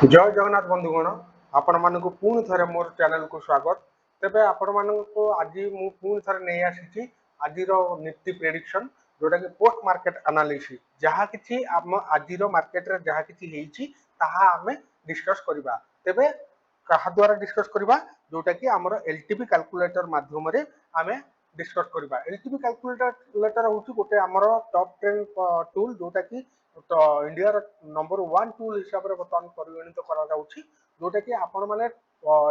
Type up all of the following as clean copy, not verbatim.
जय जगन्नाथ बंधुगण आपण मानक पुणी थे मोर चैनल को स्वागत। तेबे आपण मानक आज मु पुणी थे नहीं आसी आज निफ्टी प्रेडिक्शन जोटा कि पोस्ट मार्केट एनालिसिस जहाँ किछि आम आज मार्केट रे जहाँ किछि हेछि ताहा आमे डिस्कस करबा। तेबे कहा द्वारा डिस्कस करबा जोटा कि हमर एलटीपी कैलकुलेटर माध्यम रे आमे डिस्कस करबा। एलटीपी कैलकुलेटर होछि गोटे हमर टॉप 10 टूल जोटा कि तो इंडिया नंबर 1 टूल हिसाब रे बर्तमान परिगणित करा जाउछि जोटा कि आपण माने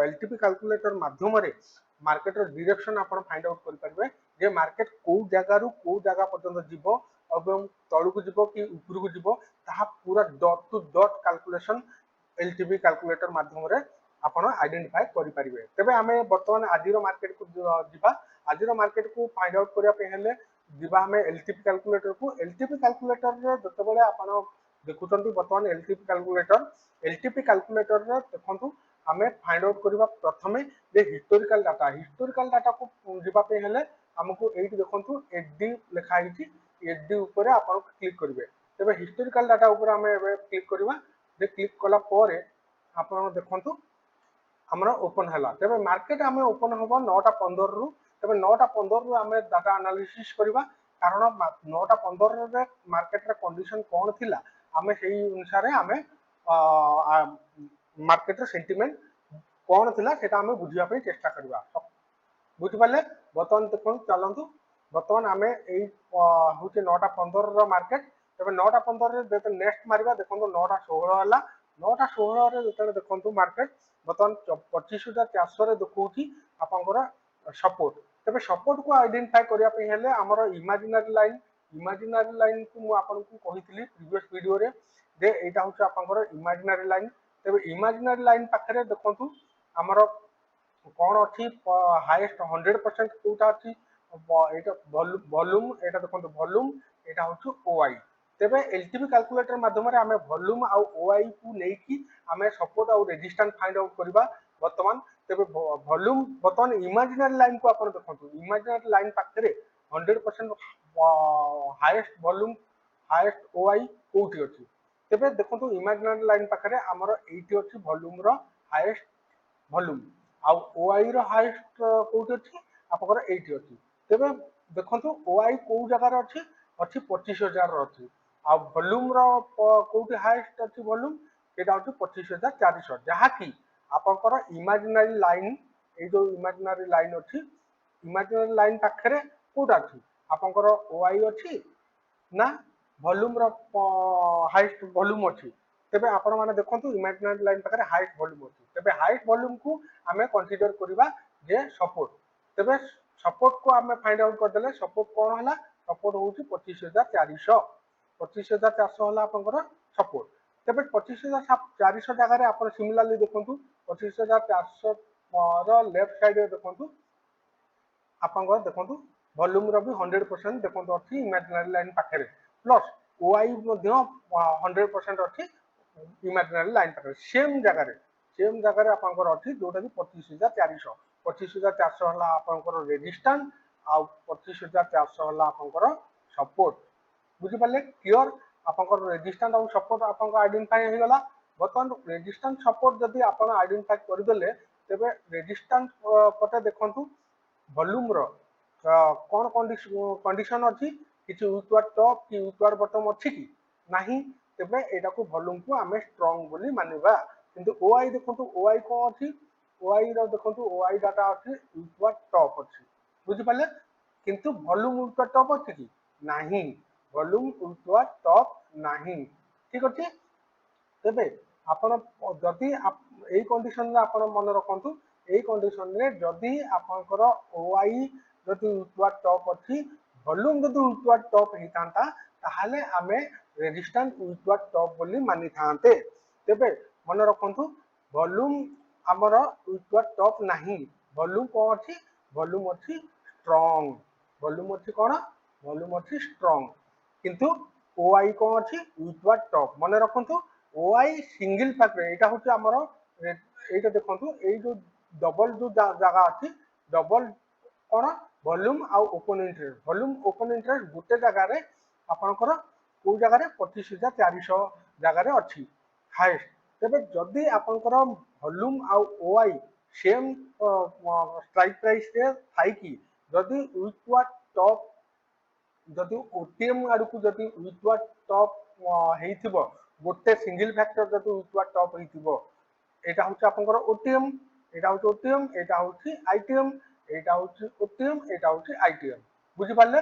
एलटीपी कैलकुलेटर माध्यम रे मार्केट रो डायरेक्शन आपण फाइंड आउट कर परबे जे मार्केट को जगह रु को जगह पर्यंत जीवो एवं तळु को जीवो कि ऊपर को जीवो ताहा पूरा dot to dot calculation LTP calculator माध्यम रे आपण आइडेंटिफाई करि परिबे। तबे हमें वर्तमान आजिरो मार्केट को जीवा आजिरो मार्केट को फाइंड आउट करिया पे हेले जीवा हमें एलटीपी कैलकुलेटर रे जते बेले आपण देखुचंती वर्तमान एलटीपी कैलकुलेटर रे देखंतु हमें फाइंड आउट करबा प्रथमे जे हिस्टोरिकल डाटा को जीवा पे हेले हमको एठी देखंतु एडी लिखा हिची एडी ऊपर आपण क्लिक करिवे। तबे हिस्टोरिकल डाटा ऊपर हमें क्लिक करबा जे क्लिक कला परे आपण देखंतु हमरा ओपन हला। तबे मार्केट हमें ओपन होबा 9:15 रु तबे 9:15 रु हमें डाटा एनालिसिस करबा कारण 9:15 रे मार्केट रे कंडीशन कोन थिला हमें सेही अनुसार हमें मार्केट रे सेंटीमेंट कोन थिला सेटा हमें बुझिया पे चेष्टा करबा। बुझि पाले बर्तमान देखन चलंतु बर्तमान हमें एई होचे 9:15 रो मार्केट तबे 9:15 रे जेते नेक्स्ट मारिबा देखंतु 9:16 हला 9:16 रे जेते देखंतु मार्केट बर्तमान 25,400 रे देखौची आपनकर सपोर्ट। तबे सपोर्ट को आइडेंटिफाई करिया पे हेले हमर इमेजिनरी लाइन को मु आपन को कहितली प्रीवियस वीडियो रे जे एटा होचे आपनकर इमेजिनरी लाइन। तबे इमेजिनरी लाइन पाखरे देखंतु हमर कोन अछि हाईएस्ट 100% कोटा अछि एटा वॉल्यूम एटा देखंतु वॉल्यूम एटा होछु ओआई। तेबे एलटीपी कैलकुलेटर माध्यम रे हमें वॉल्यूम आ ओआई को लेकी हमें सपोर्ट आ रेजिस्टेंस फाइंड आउट करबा वर्तमान। तेबे वॉल्यूम वर्तमान इमेजिनरी लाइन को आपण देखंतु इमेजिनरी लाइन पाखरे 100% हाईएस्ट वॉल्यूम हाईएस्ट ओआई कोठी अछि। तेबे देखंतु इमेजिनरी लाइन पाखरे हमर एटी अछि वॉल्यूम रो हाईएस्ट वॉल्यूम आ ओआई रो हाईएस्ट कोठी अछि आपकर 80 अछि। तेबे देखंतु ओआई को जगह रे अछि 25,000 रो अछि आ वॉल्यूम रो कोठी हाईएस्ट अछि वॉल्यूम एटा अछि 25,400 जहा कि आपकर इमेजिनरी लाइन ए जो इमेजिनरी लाइन अछि इमेजिनरी लाइन पाखरे कोटा अछि आपकर ओआई अछि ना वॉल्यूम रो हाईएस्ट वॉल्यूम अछि। तेबे आपण माने देखंतु इमेजिनरी लाइन पाखरे हाईएस्ट वॉल्यूम अछि तेबे हाईएस्ट वॉल्यूम को हमें कंसीडर करबा जे सपोर्ट। तेबे सपोर्ट को हमें फाइंड आउट कर देले सपोर्ट कोन हला सपोर्ट होउची 25,400 25,400 हला आपनकर सपोर्ट। तेबे 25,400 जगह रे आपण सिमिलरली देखंतु 25,400 रो लेफ्ट साइड रे देखंतु आपनकर देखंतु वॉल्यूम रो भी 100% देखंतु अछि इमेजिनरी लाइन पाखरे प्लस ओआई मध्य 100% अछि इमेजिनरी लाइन पाखरे सेम जगह रे आपनकर अछि जोटा कि 25,400 हला आपनकर रेजिस्टेंस आ 25,400 हला आपनकर सपोर्ट। बुझि पाले क्लियर आपनकर रेजिस्टेंस और सपोर्ट आपनकर आइडेंटिफाई हो गला। बर्तमान रेजिस्टेंस सपोर्ट जदि आपण आइडेंटिफाई कर देले तेबे रेजिस्टेंस पटे देखंतु वॉल्यूम रो कोन कंडीशन अछि किछि ऊपर टॉप कि ऊपर बॉटम अछि कि नाही तेबे एटा को वॉल्यूम को हमें स्ट्रांग बोली मानिबा। किंतु ओआई देखंतु ओआई को अछि ओआई रो देखंतु ओआई डाटा अछि ऊपर टॉप अछि बुझि पाले किंतु वॉल्यूम ऊपर टॉप अछि कि नाही वॉल्यूम ऊपर टॉप नाही ठीक अछि। तेबे आपण जदि एई कंडीशन रे आपण मन रखंतु एई कंडीशन रे जदि आपनकर ओआई जदि ऊपर टॉप अछि वॉल्यूम जदि ऊपर टॉप हितांता ताहाले हमें रेजिस्टेंस ऊपर टॉप बोली मानि थांते। तेबे मन रखंतु वॉल्यूम हमर ऊपर टॉप नाही वॉल्यूम कोन अछि वॉल्यूम अछि स्ट्रांग वॉल्यूम अछि कोन वॉल्यूम अछि स्ट्रांग किंतु ओआई कोन अछि ऊपर टॉप मन रखंतु ओआई सिंगल फैक्टर एटा होछि हमर एटा देखंतु एई जो डबल जो जगह अछि डबल कोन वॉल्यूम आ ओपन इंटरेस्ट गुटे जगह रे आपनकर को जगह रे 25,400 जगह रे अछि हाईएस्ट। तेबे जदि आपनकर वॉल्यूम आउ ओआई सेम स्ट्राइक प्राइस रे थाई कि जदि विथवा टॉप जदि ओटीएम आड़ को जदि विथवा टॉप हेइथिबो गोटे सिंगल फैक्टर जदि विथवा टॉप हेइथिबो एटा होची आपनकर ओटीएम एटा होची ओटीएम एटा होची आईटीएम एटा होची ओटीएम एटा होची आईटीएम बुझी पाले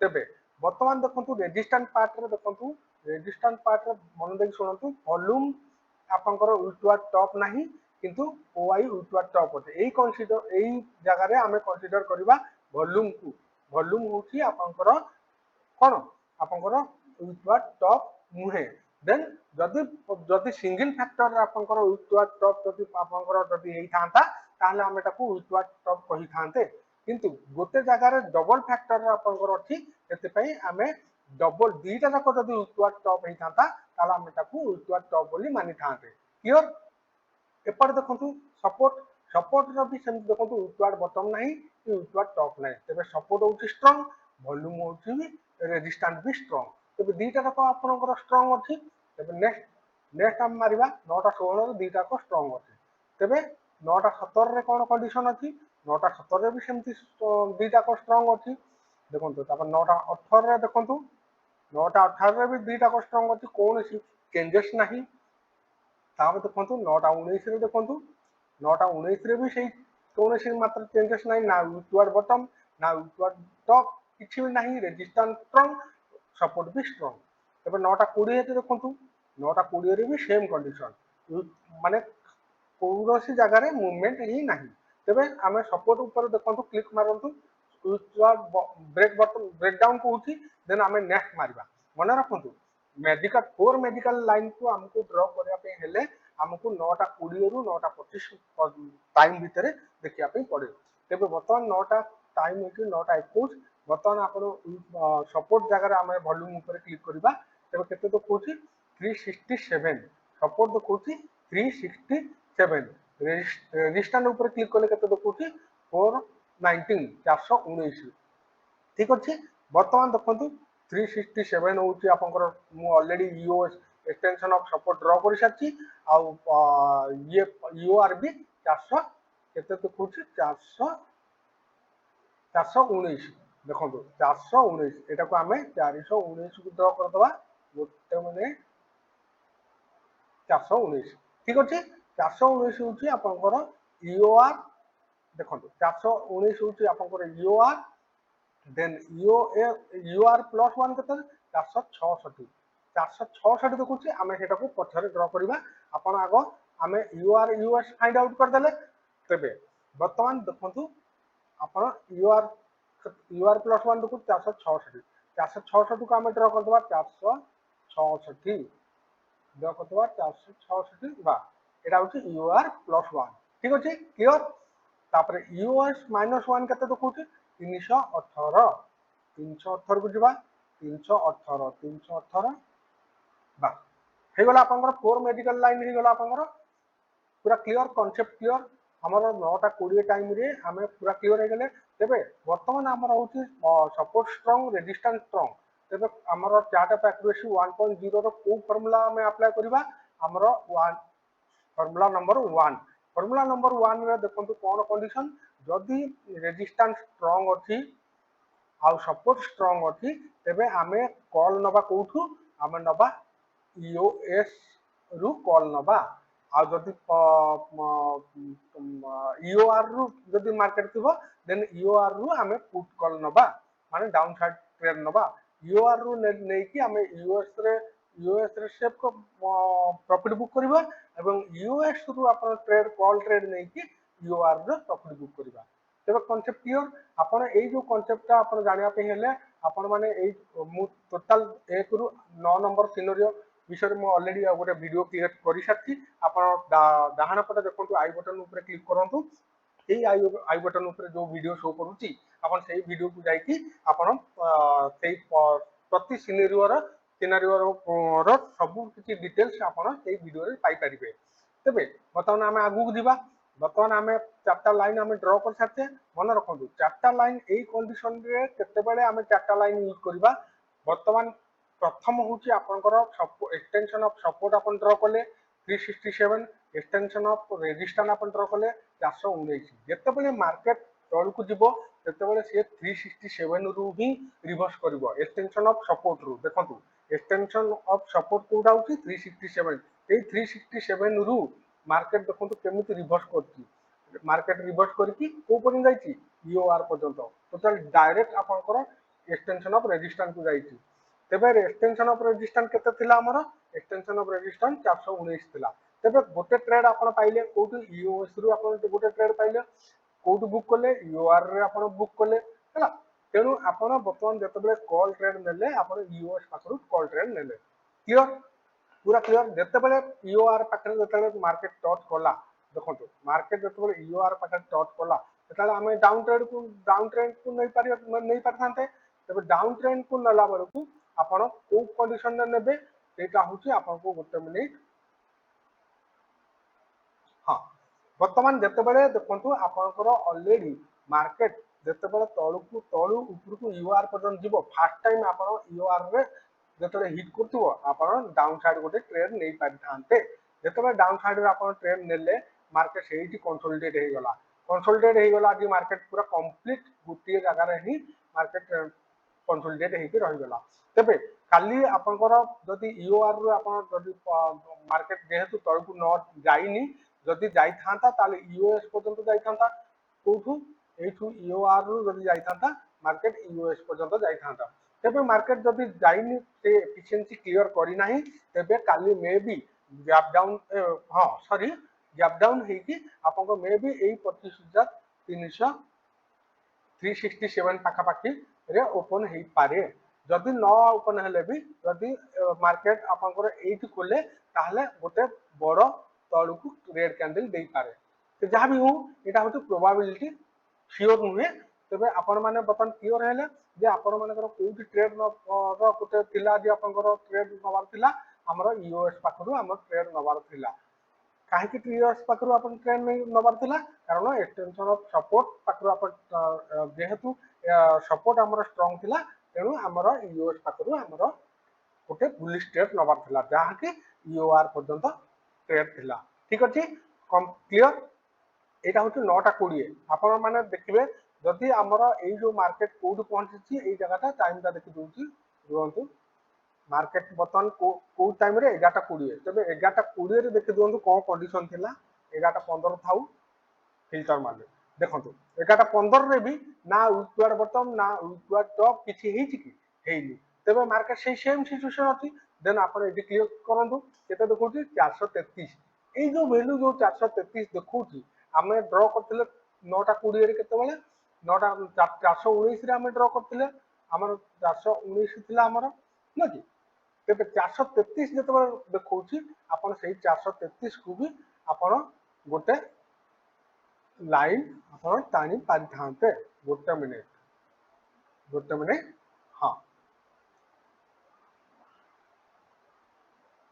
तेबे वर्तमान देखंतु रेजिस्टेंट पार्ट रे देखंतु रेजिस्टेंट पार्ट रे मन देख सुनंतु वॉल्यूम आपनकर विथवा टॉप नाही किंतु ओआई विथवा टॉप होते एई कंसीडर एई जगह रे हमें कंसीडर करबा वॉल्यूम होची आपनकर कोन आपनकर विथवा टॉप मुहे देन जदि जदि सिंगल फैक्टर आपनकर विथवा टॉप जदि आपनकर जदि हेई थांता ताले हमें ताकू विथवा टॉप कहि थांते किंतु गोटे जगह रे डबल फैक्टर आपनकर अछि एते पई हमें डबल दीटा जाक जदि विथवा टॉप हेई थांता ताले हमें ताकू विथवा टॉप बोली मानि थांते क्लियर एपर देखंतु सपोर्ट सपोर्ट रो भी सेम देखंतु विथवा बॉटम नाही कि विथवा टॉप नाही तबे सपोर्ट होची स्ट्रांग वॉल्यूम होची भी रेजिस्टेंट भी स्ट्रांग तबे दीटा जाक आपनकर स्ट्रांग अछि तबे नेक्स्ट हम मारिबा 9टा 16 रे दीटा को स्ट्रांग अछि तबे 9टा 17 रे कोन कंडीशन अछि 9टा 17 रे भी सेमती दीटा को स्ट्रांग अछि देखंतु तापर 9टा 18 रे देखंतु 9टा 18 रे भी दीटा को स्ट्रांग अछि कोन सी चेंजेस नाही तापर देखंतु 9टा 19 रे देखंतु 9टा 19 रे भी सेही कोन सी मात्र चेंजेस नाही ना विथवार्ड बॉटम ना विथवार्ड टॉप किछि भी नाही रेजिस्टेंस स्ट्रांग सपोर्ट भी स्ट्रांग तबे 9टा 20 रे देखंतु 9टा 20 रे भी सेम कंडीशन माने कौनसी जगह रे मूवमेंट ही नाही तबे हमें सपोर्ट ऊपर देखंतु क्लिक मारंतु ब्रेक बटन ब्रेक डाउन कहूची देन हमें नेक्स्ट मारिबा मन रखंतु मेडिकल फोर मेडिकल लाइन को हमको ड्रॉ करया पे हेले हमको 9टा 20 रु 9टा 25 टाइम भितरे देखिया पे पड़े तेबे वर्तमान 9टा टाइम हेतु 9टा 21 वर्तमान आपण सपोर्ट जगह हमें वॉल्यूम ऊपर क्लिक करबा तेबे केते तो कहूची 367 सपोर्ट तो कहूची 367 रेजिस्टेंस ऊपर क्लिक करले केते तो कहूची 419 419 ठीक अछि वर्तमान देखंतु 367 होची आपनकर मु already EOS extension of support draw कर साची आ ये ईओआर भी 400 केते तो कहूची 400 419 देखंतु 419 एटा को हमें 419 को ड्रॉ कर दबा गोटे मिनिट 419 ठीक अछि 419 होची आपनकर ईओआर देखंतु 419 होची आपनकर ईओआर देन यूआर प्लस 1 केते 466 466 देखुची आमे सेटा को पछरे ड्रॉ करबा आपण आगो आमे यूआर यूएस फाइंड आउट कर देले तबे वर्तमान देखंतु आपण यूआर प्लस 1 देखु 466 466 को आमे ड्रॉ कर दबा 466 ड्रॉ कर दबा 466 बा एटा होची यूआर प्लस 1 ठीक अछि क्लियर तापर यूएस माइनस 1 केते देखुची 318 318 को जीवा 318 318 बा हे गला आपनकर फोर मेडिकल लाइन हे गला आपनकर पूरा क्लियर कांसेप्ट क्लियर हमर 9टा 20 टाइम रे हमें पूरा क्लियर हे गेले तबे वर्तमान हमर होची सपोर्ट स्ट्रांग रेजिस्टेंस स्ट्रांग तबे हमर चार्ट ऑफ एक्यूरेसी 1.0 रो को फार्मूला हमें अप्लाई करबा हमर 1 फार्मूला नंबर 1 रे देखंतु कोन कंडीशन जदि रेजिस्टेंस स्ट्रांग अछि आ सपोर्ट स्ट्रांग अछि तबे हमें कॉल नबा कोठु हमें नबा ईओएस रु कॉल नबा आ जदि ईओआर रु जदि मार्केट थिबो देन ईओआर रु हमें पुट कॉल नबा माने डाउन साइड ट्रेड नबा ईओआर रु नै कि हमें यूएस रे सेफ को प्रॉफिट बुक करबा एवं यूएस रु अपन ट्रेड कॉल ट्रेड नै कि यूआर रे प्रॉफिट बुक करबा तेबे कांसेप्ट क्लियर आपण एई जो कांसेप्ट आपण जानिया पे हेले आपण माने एई मु टोटल 1 रु 9 नंबर सिनेरियो विषय मु ऑलरेडी गोटे वीडियो क्रिएट करि साथी आपण डाहाण पटे देखंतु आई बटन ऊपर क्लिक करंतु एई आई बटन ऊपर जो वीडियो शो करूची आपण सेई वीडियो को जाई कि आपण सेई प्रति सिनेरियो रो सब किछि डिटेल्स आपण सेई वीडियो रे पाई परिबे तबे बताउना हमें आगु दिबा वर्तमान हमें चारटा लाइन हमें ड्रॉ कर सकते मन रखंतु चारटा लाइन एई कंडीशन रे केते बेले हमें चारटा लाइन यूज करबा वर्तमान प्रथम होची आपनकर extension of support upon draw करले 367 एक्सटेंशन ऑफ रेजिस्टेंस अपन ड्र कले 419 जेतेबेले मार्केट तल को जीवो तेतेबेले से 367 रु ही रिवर्स करिवो एक्सटेंशन ऑफ सपोर्ट रु देखंतु एक्सटेंशन ऑफ सपोर्ट कोडा होची 367 ए 367 रु मार्केट देखंतु केमिति रिवर्स करची मार्केट रिवर्स करकी को पर्यंत जाईची ईओआर पर्यंत टोटल डायरेक्ट आपनकर एक्सटेंशन ऑफ रेजिस्टेंस को जाईची तेबे एक्सटेंशन ऑफ रेजिस्टेंस केते थिला हमर एक्सटेंशन ऑफ रेजिस्टेंस 419 थिला तेबे गोटे ट्रेड आपण पाइले कोटु ईओएस रु आपण गोटे ट्रेड पाइले कोटु बुक करले ईओआर रे आपण बुक करले हला तेनु आपण बर्तमान जतबे कॉल ट्रेड नेले आपण ईओएस पाखरु कॉल ट्रेड नेले क्लियर पूरा क्लियर जतबे ईओआर पाखरे जतबे मार्केट टच कला देखंतु मार्केट जतबे ईओआर पाखरे टच कला तताले हमें डाउन ट्रेंड को नहीं पारथांते तबे डाउन ट्रेंड को नला बरकू आपण को कंडीशन रे नेबे सेटा होची आपण को गोटे मिनिट हां वर्तमान जतबेले देखंतु आपनकर ऑलरेडी मार्केट जतबेले तळु ऊपर को यूआर पर्यंत जीवो फर्स्ट टाइम आपण यूआर रे जतबेले हिट करथुवो आपण डाउन साइड गोटे ट्रेड नै पारथांते जतबेले डाउन साइड रे आपण ट्रेड नेले मार्केट सेठी कंसोलिडेट हे गला आज मार्केट पूरा कंप्लीट गोटे जगह रे ही मार्केट कंसोलिडेट हेकी रहि गला तेबे काली आपनकर जदि ईओआर रु आपण जदि मार्केट जेहेतु तळकु न जाईनी जदि जाई थांता ताले ईओएस पर्यंत जाई थांता कोठु एठु ईओआर रु जदि जाई थांता मार्केट ईओएस पर्यंत जाई थांता तेबे मार्केट जदि जाईनी से एफिशिएंसी क्लियर करी नाही तेबे काली मे बी गैप डाउन हां सॉरी गैप डाउन हेकी आपनको मे बी एई 25300 367 पाखा पाखी रे ओपन हेई पारे जदि न ओपन हेले भी जदि मार्केट आपनकर एठी खोले ताहले गोटे बड़ तळकु रेड कैंडल देई पारे तो जहां भी हो एटा होते प्रोबेबिलिटी श्योर नुहे तबे आपण माने बतन क्लियर हेले जे आपण मानकर कोठी ट्रेड न गोटे थिला जे आपनकर ट्रेड नवार थिला हमर ईओएस पाखरु हमर ट्रेड नवार थिला काहे ट्रियर्स पाखरु अपन ट्रेड नै नबार थिला कारण एक्सटेंशन ऑफ सपोर्ट पाखरु अपन जेहेतु सपोर्ट हमर स्ट्रांग थिला तेनु हमर ईओएस पाखरु हमर गोटे बुलिश ट्रेड नबार थिला जहा कि ईओआर पर्यंत ट्रेड थिला ठीक अछि क्लियर एटा होते 9:20 आपण माने देखिबे जदि हमर एई जो मार्केट कोड पहुंची एई जगहटा टाइमटा देखि दोची रुहंतु मार्केट बर्तमान को टाइम रे 11:20 तबे 11:20 रे देखि दोंतु कोन कंडीशन थिला 11:15 थाउ फिल्टर मारले देखंतु 11:15 रे भी ना ऊपर बटम ना ऊपर टॉप किछि हेछि कि हेइनी तबे मार्केट सेम सिचुएशन अछि देन आपण एडी क्लियर करंतु केते देखौछि 433 एई जो वैल्यू जो 433 देखौछि हमें ड्रॉ करथिले 9:20 रे केते बेले 419 रे हमें ड्रॉ करथिले हमर 419 थिला हमर न कि तेबे 433 जतबे देखौछि आपण सही 433 को भी आपण गोटे लाइन आपण टाणी पारि थांते गोटे मिनिट हां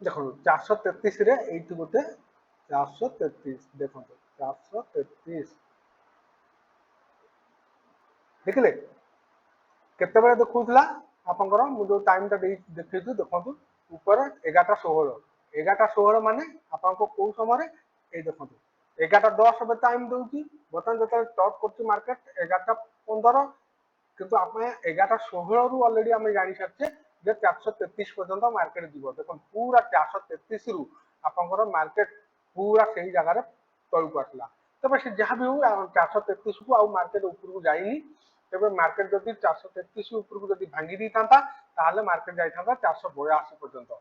देखो 433 रे एठी गोटे 433 देखो 433 देखले केते बेले देखौतला आपनकर मु जो टाइम ता देखैछु देखंतु ऊपर 11:16 माने आपनको को समय ए देखंतु 11:10 बे टाइम दउची बतन जत टॉप करची मार्केट 11:15 किंतु आपने 11:16 रु ऑलरेडी हम जानि सकते जे 433 पर्यंत मार्केट जीवो देखो पूरा 433 रु आपनकर मार्केट पूरा सही जगह रे तळु आसला तबे से जहां भी हो 433 को आ मार्केट ऊपर को जाईनी तबे मार्केट जदि 433 ऊपर को जदि भांगी दी थांता ताले मार्केट जाई थांता 482 पर्यंत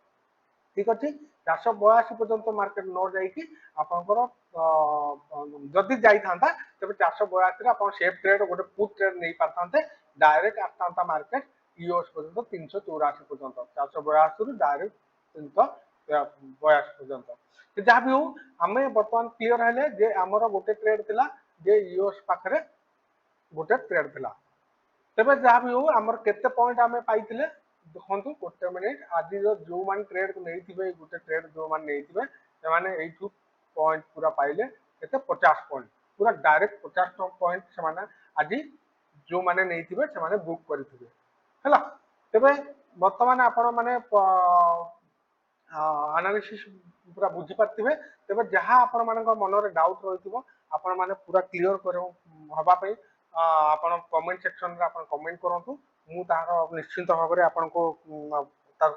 ठीक अछि 482 पर्यंत मार्केट न जाई कि आपनकर जदि जाई थांता तबे 482 रे आपन सेफ ट्रेड गोटे पुट ट्रेड नै पारथांते डायरेक्ट आथांता मार्केट ईओएस पर्यंत 384 पर्यंत 482 रु डायरेक्ट 382 पर्यंत तो जहां भी हो हमें वर्तमान क्लियर हेले जे हमर गोटे ट्रेड थिला जे ईओएस पाखरे गोटे ट्रेड थिला तबे जहां भी हो हमर केते पॉइंट हमें पाइथिले देखंतु गोटे मिनिट आज जो मान ट्रेड को नैथिबे गोटे ट्रेड जो मान नैथिबे से माने एठु पॉइंट पूरा पाइले केते 50 पॉइंट पूरा डायरेक्ट 50 पॉइंट से माने आज जो माने नैथिबे से माने बुक करिथिबे हला तबे वर्तमान आपण माने एनालिसिस पूरा बुझी पार्थिबे तेबे जहाँ आपण मानक मनरे डाउट रहितबो आपण माने पूरा क्लियर करो हबा पे आपण कमेंट सेक्शन रे आपण कमेंट करंतु मु तार निश्चित भाव में आपण को तार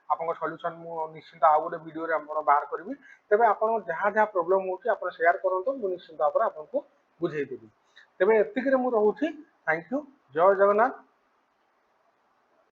आपन सॉल्यूशन मु निश्चित आ गोटे वीडियो रे आपण बाहर करबी तेबे आपण जहाँ जहाँ प्रॉब्लम होची आपण शेयर करंतु मु निश्चित भाव में आपण को बुझेई देबी तेबे एतिक रे मु रहूची थैंक यू जय जगन्नाथ।